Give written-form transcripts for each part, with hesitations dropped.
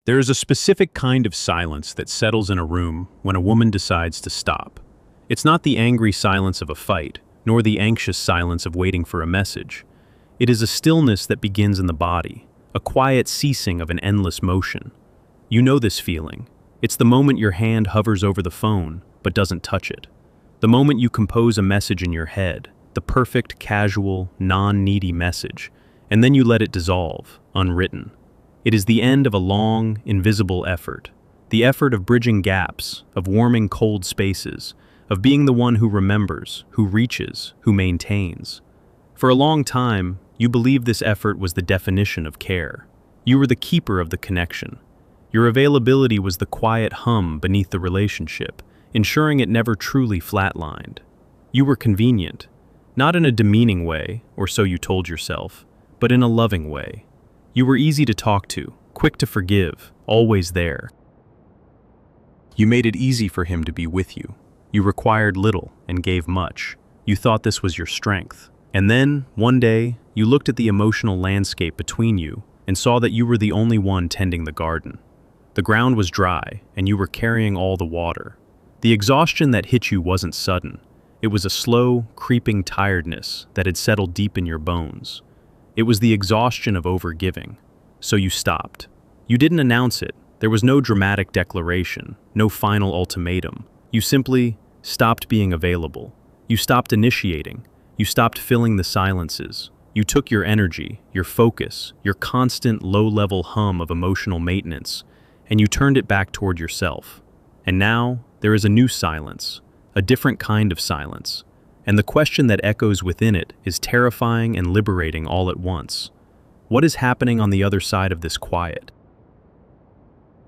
There is a specific kind of silence that settles in a room when a woman decides to stop. It's not the angry silence of a fight, nor the anxious silence of waiting for a message. It is a stillness that begins in the body, a quiet ceasing of an endless motion. You know this feeling. It's the moment your hand hovers over the phone, but doesn't touch it. The moment you compose a message in your head, the perfect, casual, non-needy message, and then you let it dissolve, unwritten. It is the end of a long, invisible effort. The effort of bridging gaps, of warming cold spaces, of being the one who remembers, who reaches, who maintains. For a long time, you believed this effort was the definition of care. You were the keeper of the connection. Your availability was the quiet hum beneath the relationship, ensuring it never truly flatlined. You were convenient, not in a demeaning way, or so you told yourself, but in a loving way. You were easy to talk to, quick to forgive, always there. You made it easy for him to be with you. You required little and gave much. You thought this was your strength. And then, one day, you looked at the emotional landscape between you and saw that you were the only one tending the garden. The ground was dry, and you were carrying all the water. The exhaustion that hit you wasn't sudden. It was a slow, creeping tiredness that had settled deep in your bones. It was the exhaustion of overgiving. So you stopped. You didn't announce it. There was no dramatic declaration, no final ultimatum. You simply stopped being available. You stopped initiating. You stopped filling the silences. You took your energy, your focus, your constant low-level hum of emotional maintenance, and you turned it back toward yourself. And now, there is a new silence, a different kind of silence. And the question that echoes within it is terrifying and liberating all at once. What is happening on the other side of this quiet?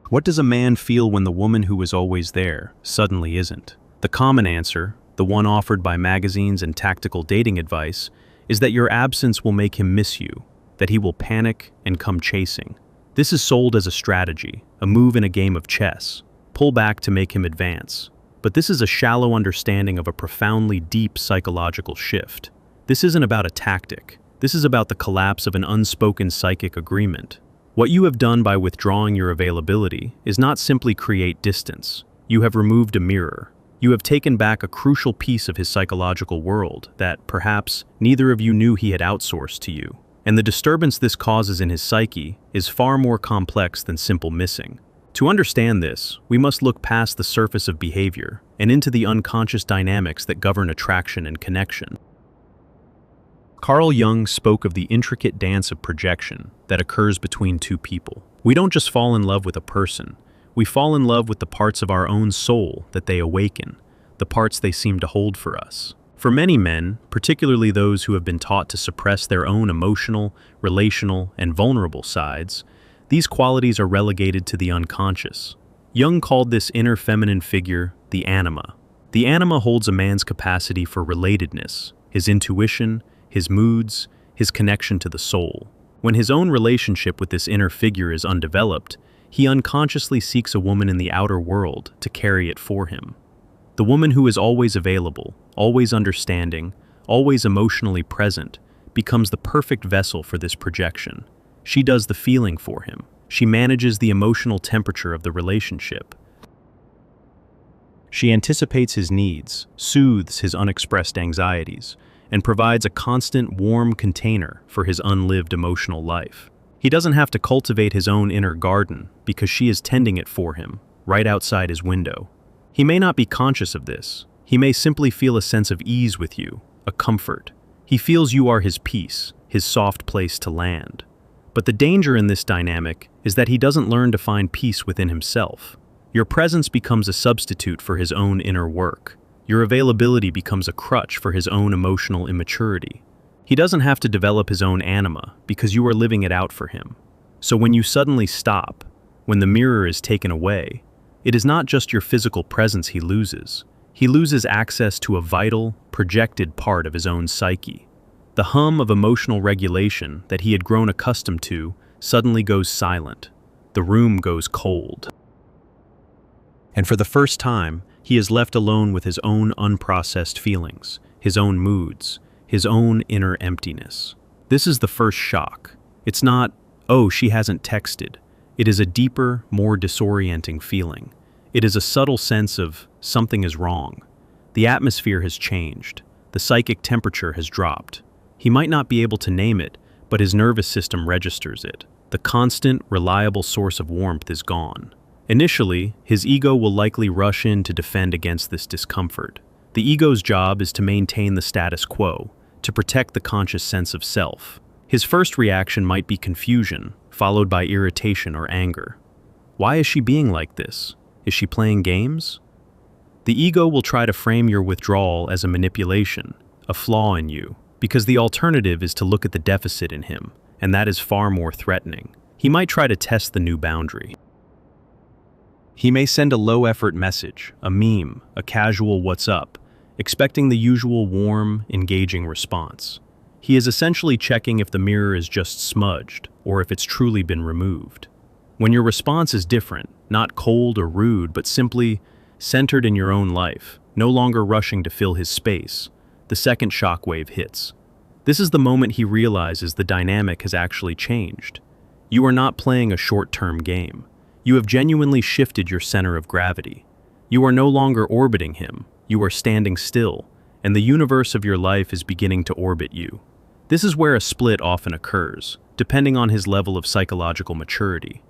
What does a man feel when the woman who was always there suddenly isn't? The common answer, the one offered by magazines and tactical dating advice, is that your absence will make him miss you, that he will panic and come chasing. This is sold as a strategy, a move in a game of chess. Pull back to make him advance. But this is a shallow understanding of a profoundly deep psychological shift. This isn't about a tactic. This is about the collapse of an unspoken psychic agreement. What you have done by withdrawing your availability is not simply create distance. You have removed a mirror. You have taken back a crucial piece of his psychological world that, perhaps, neither of you knew he had outsourced to you. And the disturbance this causes in his psyche is far more complex than simple missing. To understand this, we must look past the surface of behavior and into the unconscious dynamics that govern attraction and connection. Carl Jung spoke of the intricate dance of projection that occurs between two people. We don't just fall in love with a person, we fall in love with the parts of our own soul that they awaken, the parts they seem to hold for us. For many men, particularly those who have been taught to suppress their own emotional, relational, and vulnerable sides, these qualities are relegated to the unconscious. Jung called this inner feminine figure the anima. The anima holds a man's capacity for relatedness, his intuition, his moods, his connection to the soul. When his own relationship with this inner figure is undeveloped, he unconsciously seeks a woman in the outer world to carry it for him. The woman who is always available, always understanding, always emotionally present, becomes the perfect vessel for this projection. She does the feeling for him. She manages the emotional temperature of the relationship. She anticipates his needs, soothes his unexpressed anxieties, and provides a constant warm container for his unlived emotional life. He doesn't have to cultivate his own inner garden because she is tending it for him, right outside his window. He may not be conscious of this. He may simply feel a sense of ease with you, a comfort. He feels you are his peace, his soft place to land. But the danger in this dynamic is that he doesn't learn to find peace within himself. Your presence becomes a substitute for his own inner work. Your availability becomes a crutch for his own emotional immaturity. He doesn't have to develop his own anima because you are living it out for him. So when you suddenly stop, when the mirror is taken away, it is not just your physical presence he loses. He loses access to a vital, projected part of his own psyche. The hum of emotional regulation that he had grown accustomed to suddenly goes silent. The room goes cold. And for the first time, he is left alone with his own unprocessed feelings, his own moods, his own inner emptiness. This is the first shock. It's not, oh, she hasn't texted. It is a deeper, more disorienting feeling. It is a subtle sense of something is wrong. The atmosphere has changed. The psychic temperature has dropped. He might not be able to name it, but his nervous system registers it. The constant, reliable source of warmth is gone. Initially, his ego will likely rush in to defend against this discomfort. The ego's job is to maintain the status quo, to protect the conscious sense of self. His first reaction might be confusion, followed by irritation or anger. Why is she being like this? Is she playing games? The ego will try to frame your withdrawal as a manipulation, a flaw in you, because the alternative is to look at the deficit in him, and that is far more threatening. He might try to test the new boundary. He may send a low-effort message, a meme, a casual "what's up," expecting the usual warm, engaging response. He is essentially checking if the mirror is just smudged or if it's truly been removed. When your response is different, not cold or rude, but simply centered in your own life, no longer rushing to fill his space, the second shockwave hits. This is the moment he realizes the dynamic has actually changed. You are not playing a short-term game. You have genuinely shifted your center of gravity. You are no longer orbiting him. You are standing still, and the universe of your life is beginning to orbit you. This is where a split often occurs, depending on his level of psychological maturity.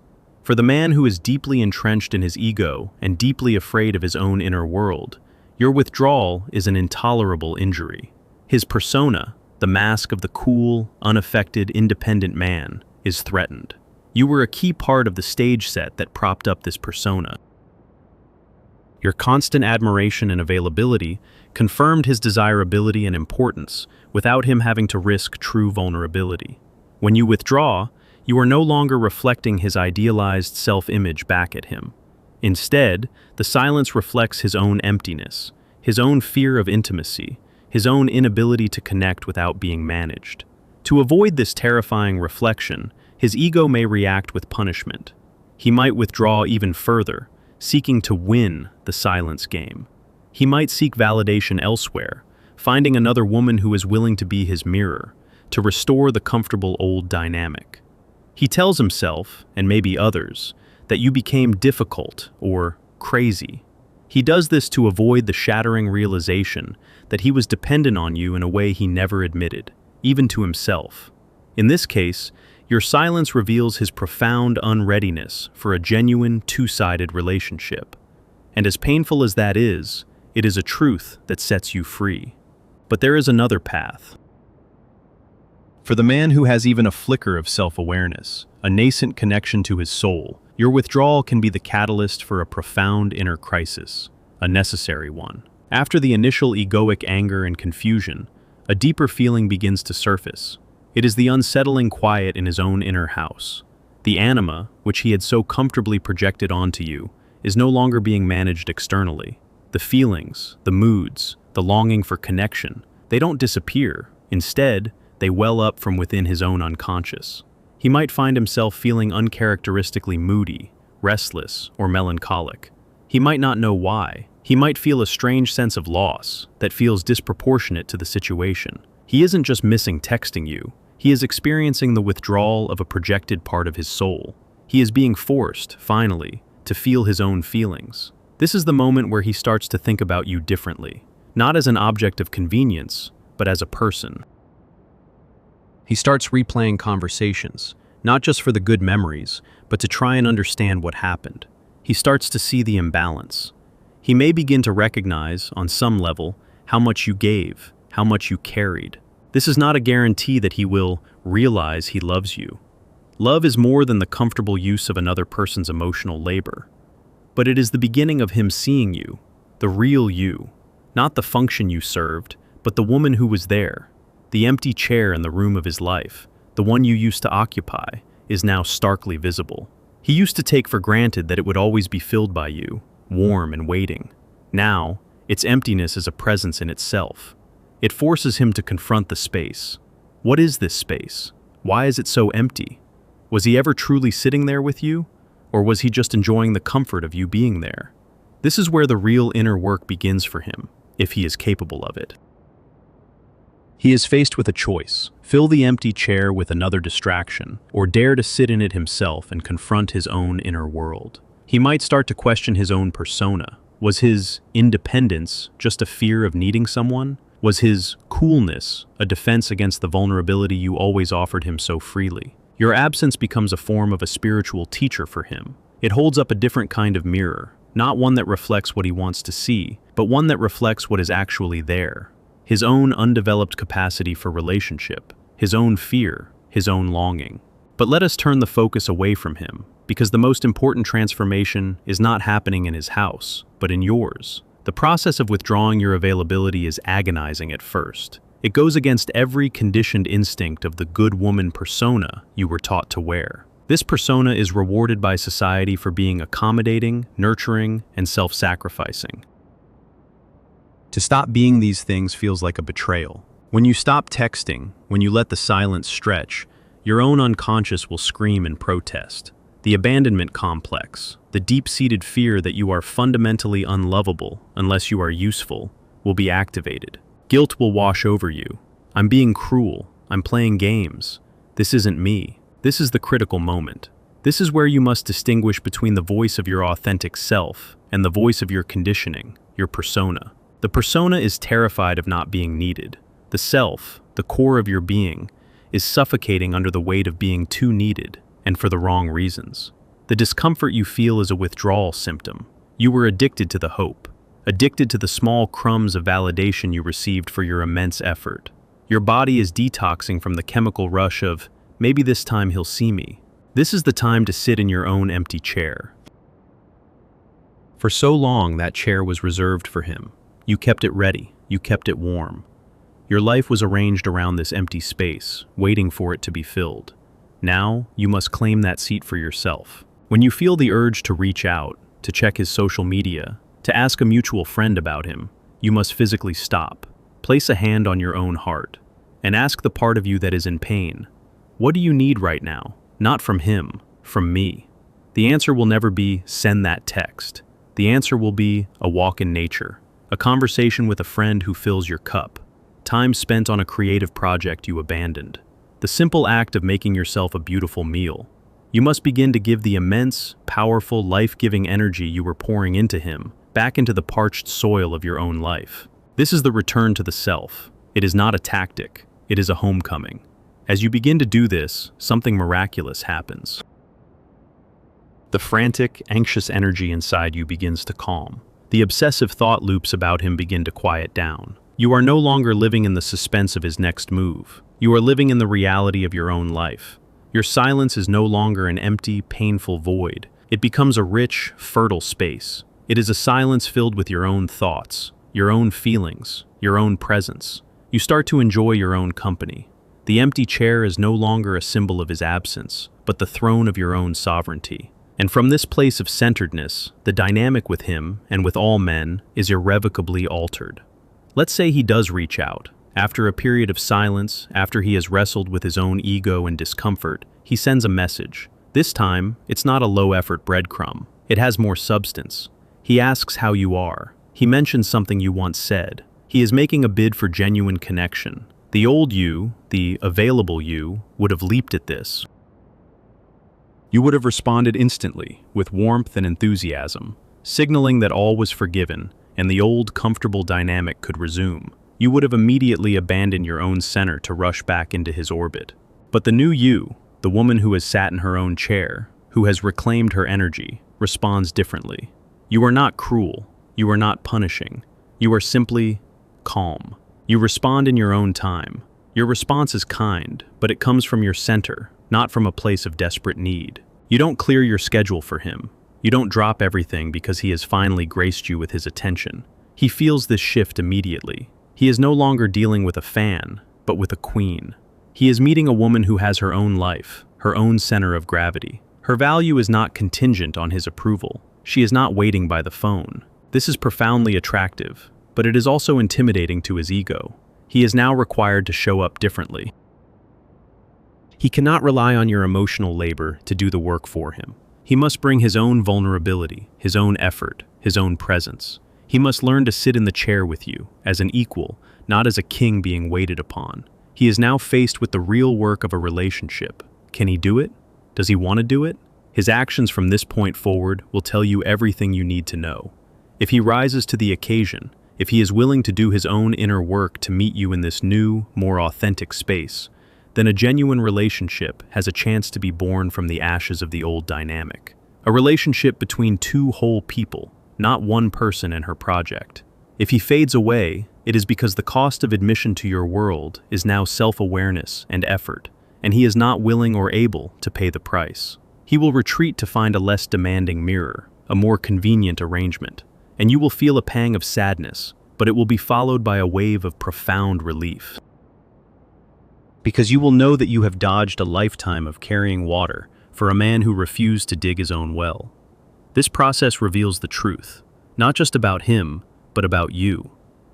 For the man who is deeply entrenched in his ego and deeply afraid of his own inner world, your withdrawal is an intolerable injury. His persona, the mask of the cool, unaffected, independent man, is threatened. You were a key part of the stage set that propped up this persona. Your constant admiration and availability confirmed his desirability and importance without him having to risk true vulnerability. When you withdraw, you are no longer reflecting his idealized self-image back at him. Instead, the silence reflects his own emptiness, his own fear of intimacy, his own inability to connect without being managed. To avoid this terrifying reflection, his ego may react with punishment. He might withdraw even further, seeking to win the silence game. He might seek validation elsewhere, finding another woman who is willing to be his mirror, to restore the comfortable old dynamic. He tells himself, and maybe others, that you became difficult or crazy. He does this to avoid the shattering realization that he was dependent on you in a way he never admitted, even to himself. In this case, your silence reveals his profound unreadiness for a genuine, two-sided relationship. And as painful as that is, it is a truth that sets you free. But there is another path. For the man who has even a flicker of self-awareness, a nascent connection to his soul, your withdrawal can be the catalyst for a profound inner crisis, a necessary one. After the initial egoic anger and confusion, a deeper feeling begins to surface. It is the unsettling quiet in his own inner house. The anima, which he had so comfortably projected onto you, is no longer being managed externally. The feelings, the moods, the longing for connection, they don't disappear. Instead, they well up from within his own unconscious. He might find himself feeling uncharacteristically moody, restless, or melancholic. He might not know why. He might feel a strange sense of loss that feels disproportionate to the situation. He isn't just missing texting you. He is experiencing the withdrawal of a projected part of his soul. He is being forced, finally, to feel his own feelings. This is the moment where he starts to think about you differently, not as an object of convenience, but as a person. He starts replaying conversations, not just for the good memories, but to try and understand what happened. He starts to see the imbalance. He may begin to recognize, on some level, how much you gave, how much you carried. This is not a guarantee that he will realize he loves you. Love is more than the comfortable use of another person's emotional labor. But it is the beginning of him seeing you, the real you, not the function you served, but the woman who was there. The empty chair in the room of his life, the one you used to occupy, is now starkly visible. He used to take for granted that it would always be filled by you, warm and waiting. Now, its emptiness is a presence in itself. It forces him to confront the space. What is this space? Why is it so empty? Was he ever truly sitting there with you? Or was he just enjoying the comfort of you being there? This is where the real inner work begins for him, if he is capable of it. He is faced with a choice: fill the empty chair with another distraction, or dare to sit in it himself and confront his own inner world. He might start to question his own persona. Was his independence just a fear of needing someone? Was his coolness a defense against the vulnerability you always offered him so freely? Your absence becomes a form of a spiritual teacher for him. It holds up a different kind of mirror, not one that reflects what he wants to see, but one that reflects what is actually there. His own undeveloped capacity for relationship, his own fear, his own longing. But let us turn the focus away from him, because the most important transformation is not happening in his house, but in yours. The process of withdrawing your availability is agonizing at first. It goes against every conditioned instinct of the good woman persona you were taught to wear. This persona is rewarded by society for being accommodating, nurturing, and self-sacrificing. To stop being these things feels like a betrayal. When you stop texting, when you let the silence stretch, your own unconscious will scream in protest. The abandonment complex, the deep-seated fear that you are fundamentally unlovable unless you are useful, will be activated. Guilt will wash over you. I'm being cruel. I'm playing games. This isn't me. This is the critical moment. This is where you must distinguish between the voice of your authentic self and the voice of your conditioning, your persona. The persona is terrified of not being needed. The self, the core of your being, is suffocating under the weight of being too needed, and for the wrong reasons. The discomfort you feel is a withdrawal symptom. You were addicted to the hope, addicted to the small crumbs of validation you received for your immense effort. Your body is detoxing from the chemical rush of, maybe this time he'll see me. This is the time to sit in your own empty chair. For so long, that chair was reserved for him. You kept it ready. You kept it warm. Your life was arranged around this empty space, waiting for it to be filled. Now, you must claim that seat for yourself. When you feel the urge to reach out, to check his social media, to ask a mutual friend about him, you must physically stop. Place a hand on your own heart, and ask the part of you that is in pain, what do you need right now? Not from him, from me. The answer will never be, send that text. The answer will be a walk in nature. A conversation with a friend who fills your cup. Time spent on a creative project you abandoned. The simple act of making yourself a beautiful meal. You must begin to give the immense, powerful, life-giving energy you were pouring into him back into the parched soil of your own life. This is the return to the self. It is not a tactic. It is a homecoming. As you begin to do this, something miraculous happens. The frantic, anxious energy inside you begins to calm. The obsessive thought loops about him begin to quiet down. You are no longer living in the suspense of his next move. You are living in the reality of your own life. Your silence is no longer an empty, painful void. It becomes a rich, fertile space. It is a silence filled with your own thoughts, your own feelings, your own presence. You start to enjoy your own company. The empty chair is no longer a symbol of his absence, but the throne of your own sovereignty. And from this place of centeredness, the dynamic with him, and with all men, is irrevocably altered. Let's say he does reach out. After a period of silence, after he has wrestled with his own ego and discomfort, he sends a message. This time, it's not a low-effort breadcrumb. It has more substance. He asks how you are. He mentions something you once said. He is making a bid for genuine connection. The old you, the available you, would have leaped at this. You would have responded instantly, with warmth and enthusiasm, signaling that all was forgiven and the old comfortable dynamic could resume. You would have immediately abandoned your own center to rush back into his orbit. But the new you, the woman who has sat in her own chair, who has reclaimed her energy, responds differently. You are not cruel. You are not punishing. You are simply calm. You respond in your own time. Your response is kind, but it comes from your center, not from a place of desperate need. You don't clear your schedule for him. You don't drop everything because he has finally graced you with his attention. He feels this shift immediately. He is no longer dealing with a fan, but with a queen. He is meeting a woman who has her own life, her own center of gravity. Her value is not contingent on his approval. She is not waiting by the phone. This is profoundly attractive, but it is also intimidating to his ego. He is now required to show up differently. He cannot rely on your emotional labor to do the work for him. He must bring his own vulnerability, his own effort, his own presence. He must learn to sit in the chair with you, as an equal, not as a king being waited upon. He is now faced with the real work of a relationship. Can he do it? Does he want to do it? His actions from this point forward will tell you everything you need to know. If he rises to the occasion, if he is willing to do his own inner work to meet you in this new, more authentic space, then a genuine relationship has a chance to be born from the ashes of the old dynamic. A relationship between two whole people, not one person and her project. If he fades away, it is because the cost of admission to your world is now self-awareness and effort, and he is not willing or able to pay the price. He will retreat to find a less demanding mirror, a more convenient arrangement, and you will feel a pang of sadness, but it will be followed by a wave of profound relief. Because you will know that you have dodged a lifetime of carrying water for a man who refused to dig his own well. This process reveals the truth, not just about him, but about you.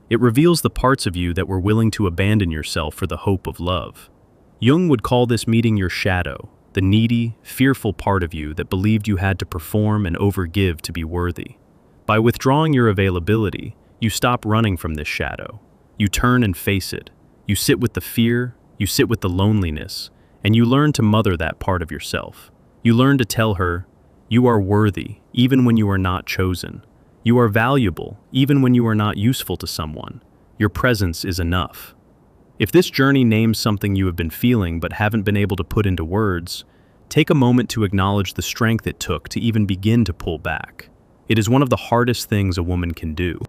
It reveals the parts of you that were willing to abandon yourself for the hope of love. Jung would call this meeting your shadow, the needy, fearful part of you that believed you had to perform and overgive to be worthy. By withdrawing your availability, you stop running from this shadow. You turn and face it. You sit with the fear, you sit with the loneliness, and you learn to mother that part of yourself. You learn to tell her, you are worthy, even when you are not chosen. You are valuable, even when you are not useful to someone. Your presence is enough. If this journey names something you have been feeling but haven't been able to put into words, take a moment to acknowledge the strength it took to even begin to pull back. It is one of the hardest things a woman can do.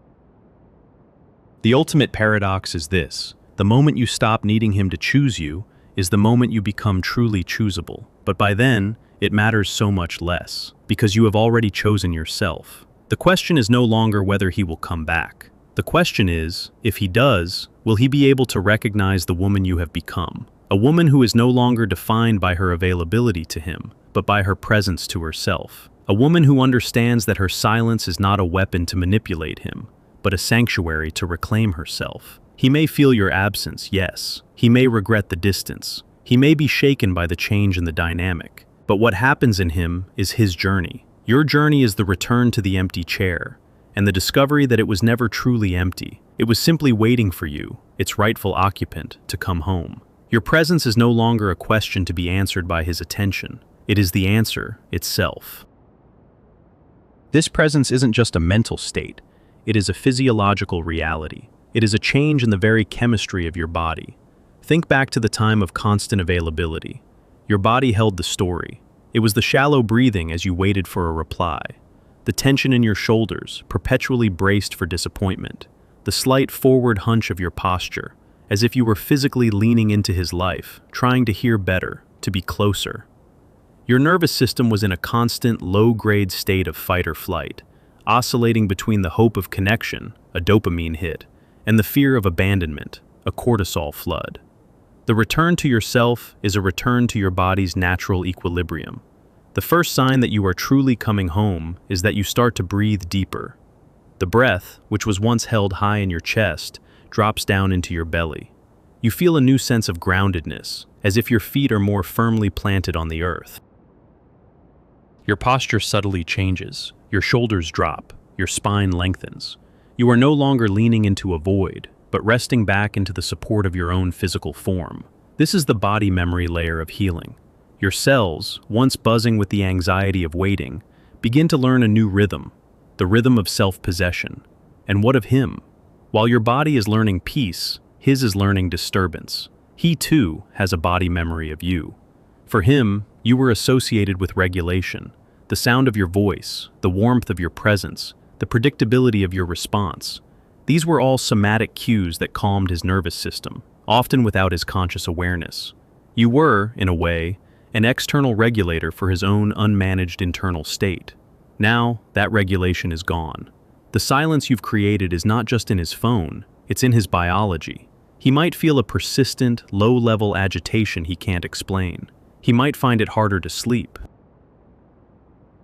The ultimate paradox is this: the moment you stop needing him to choose you is the moment you become truly choosable. But by then, it matters so much less, because you have already chosen yourself. The question is no longer whether he will come back. The question is, if he does, will he be able to recognize the woman you have become? A woman who is no longer defined by her availability to him, but by her presence to herself. A woman who understands that her silence is not a weapon to manipulate him, but a sanctuary to reclaim herself. He may feel your absence, yes. He may regret the distance. He may be shaken by the change in the dynamic. But what happens in him is his journey. Your journey is the return to the empty chair, and the discovery that it was never truly empty. It was simply waiting for you, its rightful occupant, to come home. Your presence is no longer a question to be answered by his attention. It is the answer itself. This presence isn't just a mental state. It is a physiological reality. It is a change in the very chemistry of your body. Think back to the time of constant availability. Your body held the story. It was the shallow breathing as you waited for a reply, the tension in your shoulders, perpetually braced for disappointment, the slight forward hunch of your posture, as if you were physically leaning into his life, trying to hear better, to be closer. Your nervous system was in a constant, low-grade state of fight or flight, oscillating between the hope of connection, a dopamine hit, and the fear of abandonment, a cortisol flood. The return to yourself is a return to your body's natural equilibrium. The first sign that you are truly coming home is that you start to breathe deeper. The breath, which was once held high in your chest, drops down into your belly. You feel a new sense of groundedness, as if your feet are more firmly planted on the earth. Your posture subtly changes. Your shoulders drop. Your spine lengthens. You are no longer leaning into a void, but resting back into the support of your own physical form. This is the body memory layer of healing. Your cells, once buzzing with the anxiety of waiting, begin to learn a new rhythm, the rhythm of self-possession. And what of him? While your body is learning peace, his is learning disturbance. He too has a body memory of you. For him, you were associated with regulation, the sound of your voice, the warmth of your presence, the predictability of your response. These were all somatic cues that calmed his nervous system, often without his conscious awareness. You were, in a way, an external regulator for his own unmanaged internal state. Now, that regulation is gone. The silence you've created is not just in his phone, it's in his biology. He might feel a persistent, low-level agitation he can't explain. He might find it harder to sleep.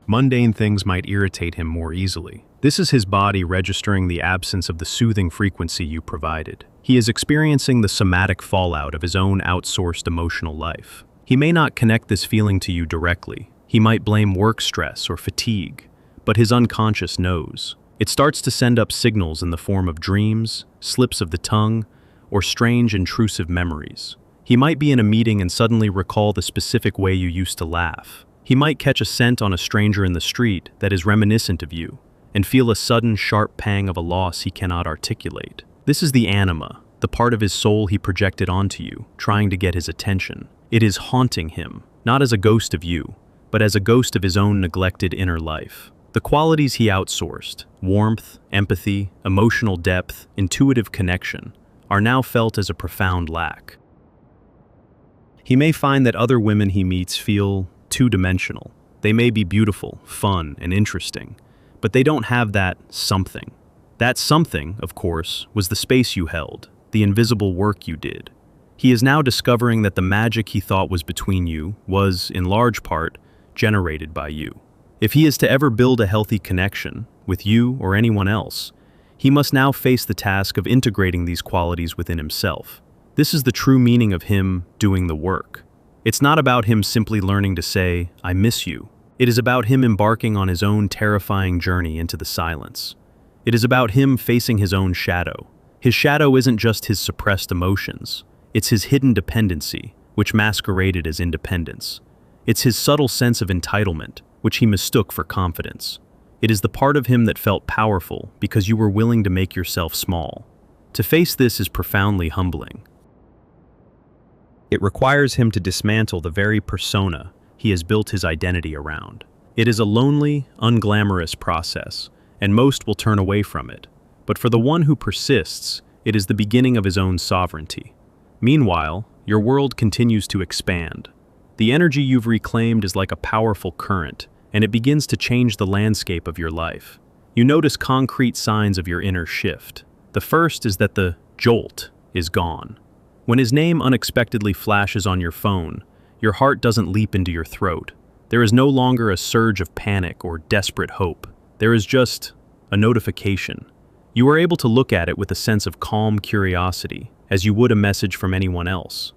Mundane things might irritate him more easily. This is his body registering the absence of the soothing frequency you provided. He is experiencing the somatic fallout of his own outsourced emotional life. He may not connect this feeling to you directly. He might blame work stress or fatigue, but his unconscious knows. It starts to send up signals in the form of dreams, slips of the tongue, or strange intrusive memories. He might be in a meeting and suddenly recall the specific way you used to laugh. He might catch a scent on a stranger in the street that is reminiscent of you, and feel a sudden sharp pang of a loss he cannot articulate. This is the anima, the part of his soul he projected onto you, trying to get his attention. It is haunting him, not as a ghost of you, but as a ghost of his own neglected inner life. The qualities he outsourced, warmth, empathy, emotional depth, intuitive connection, are now felt as a profound lack. He may find that other women he meets feel two-dimensional. They may be beautiful, fun, and interesting, but they don't have that something. That something, of course, was the space you held, the invisible work you did. He is now discovering that the magic he thought was between you was, in large part, generated by you. If he is to ever build a healthy connection, with you or anyone else, he must now face the task of integrating these qualities within himself. This is the true meaning of him doing the work. It's not about him simply learning to say, "I miss you." It is about him embarking on his own terrifying journey into the silence. It is about him facing his own shadow. His shadow isn't just his suppressed emotions. It's his hidden dependency, which masqueraded as independence. It's his subtle sense of entitlement, which he mistook for confidence. It is the part of him that felt powerful because you were willing to make yourself small. To face this is profoundly humbling. It requires him to dismantle the very persona he has built his identity around. It is a lonely, unglamorous process, and most will turn away from it. But for the one who persists, it is the beginning of his own sovereignty. Meanwhile, your world continues to expand. The energy you've reclaimed is like a powerful current, and it begins to change the landscape of your life. You notice concrete signs of your inner shift. The first is that the jolt is gone. When his name unexpectedly flashes on your phone, your heart doesn't leap into your throat. There is no longer a surge of panic or desperate hope. There is just a notification. You are able to look at it with a sense of calm curiosity, as you would a message from anyone else.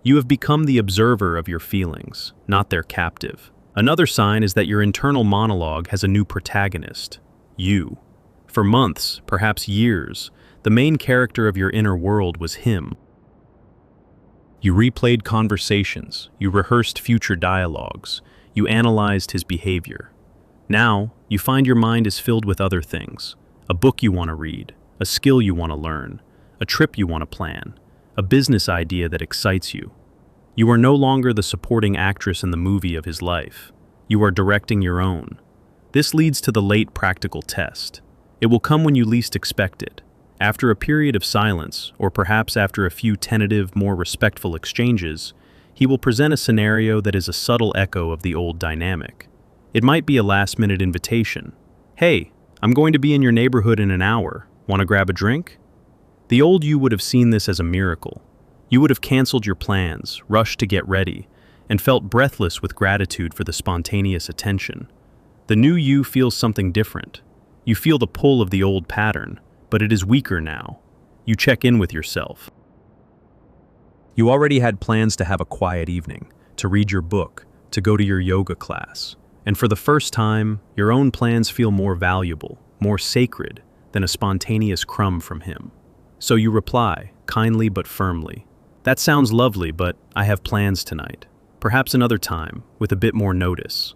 You have become the observer of your feelings, not their captive. Another sign is that your internal monologue has a new protagonist, you. For months, perhaps years, the main character of your inner world was him. You replayed conversations, you rehearsed future dialogues, you analyzed his behavior. Now, you find your mind is filled with other things. A book you want to read, a skill you want to learn, a trip you want to plan, a business idea that excites you. You are no longer the supporting actress in the movie of his life. You are directing your own. This leads to the late practical test. It will come when you least expect it. After a period of silence, or perhaps after a few tentative, more respectful exchanges, he will present a scenario that is a subtle echo of the old dynamic. It might be a last-minute invitation. "Hey, I'm going to be in your neighborhood in an hour. Want to grab a drink?" The old you would have seen this as a miracle. You would have canceled your plans, rushed to get ready, and felt breathless with gratitude for the spontaneous attention. The new you feels something different. You feel the pull of the old pattern, but it is weaker now. You check in with yourself. You already had plans to have a quiet evening, to read your book, to go to your yoga class. And for the first time, your own plans feel more valuable, more sacred, than a spontaneous crumb from him. So you reply, kindly but firmly, "That sounds lovely, but I have plans tonight. Perhaps another time, with a bit more notice."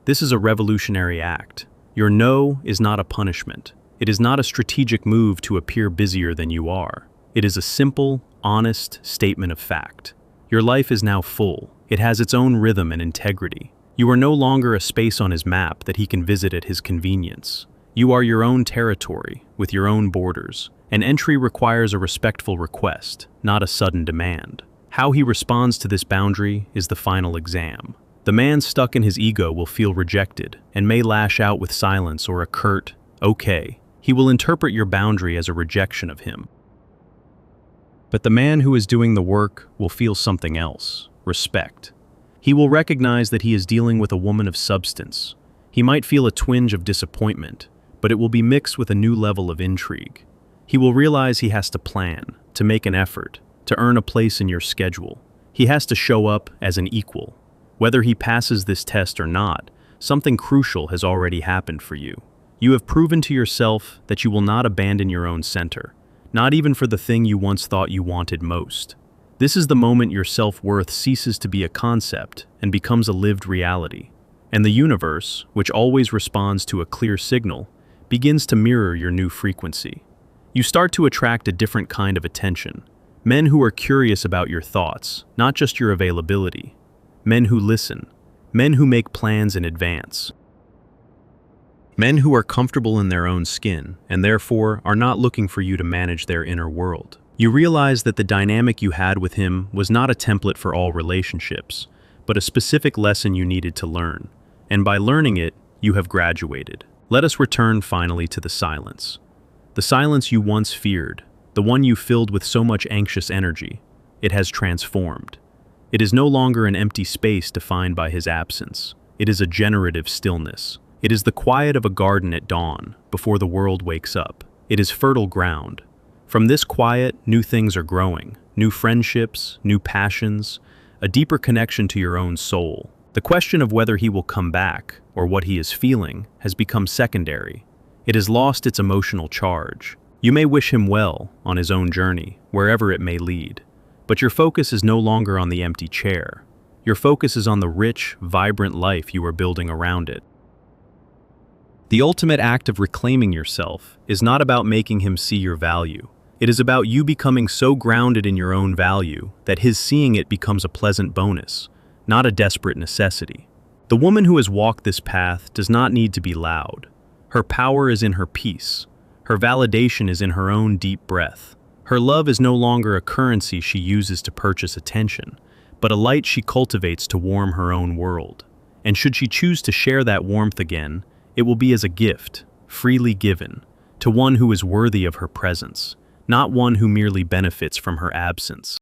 This is a revolutionary act. Your no is not a punishment. It is not a strategic move to appear busier than you are. It is a simple, honest statement of fact. Your life is now full. It has its own rhythm and integrity. You are no longer a space on his map that he can visit at his convenience. You are your own territory, with your own borders. An entry requires a respectful request, not a sudden demand. How he responds to this boundary is the final exam. The man stuck in his ego will feel rejected, and may lash out with silence or a curt, "Okay." He will interpret your boundary as a rejection of him. But the man who is doing the work will feel something else, respect. He will recognize that he is dealing with a woman of substance. He might feel a twinge of disappointment, but it will be mixed with a new level of intrigue. He will realize he has to plan, to make an effort, to earn a place in your schedule. He has to show up as an equal. Whether he passes this test or not, something crucial has already happened for you. You have proven to yourself that you will not abandon your own center. not even for the thing you once thought you wanted most. This is the moment your self-worth ceases to be a concept and becomes a lived reality. And the universe, which always responds to a clear signal, begins to mirror your new frequency. You start to attract a different kind of attention. Men who are curious about your thoughts, not just your availability. Men who listen. Men who make plans in advance. Men who are comfortable in their own skin, and therefore are not looking for you to manage their inner world. You realize that the dynamic you had with him was not a template for all relationships, but a specific lesson you needed to learn. And by learning it, you have graduated. Let us return finally to the silence. The silence you once feared, the one you filled with so much anxious energy. It has transformed. It is no longer an empty space defined by his absence. It is a generative stillness. It is the quiet of a garden at dawn, before the world wakes up. It is fertile ground. From this quiet, new things are growing. New friendships, new passions, a deeper connection to your own soul. The question of whether he will come back, or what he is feeling, has become secondary. It has lost its emotional charge. You may wish him well on his own journey, wherever it may lead. But your focus is no longer on the empty chair. Your focus is on the rich, vibrant life you are building around it. The ultimate act of reclaiming yourself is not about making him see your value. It is about you becoming so grounded in your own value that his seeing it becomes a pleasant bonus, not a desperate necessity. The woman who has walked this path does not need to be loud. Her power is in her peace. Her validation is in her own deep breath. Her love is no longer a currency she uses to purchase attention, but a light she cultivates to warm her own world. And should she choose to share that warmth again, it will be as a gift, freely given, to one who is worthy of her presence, not one who merely benefits from her absence.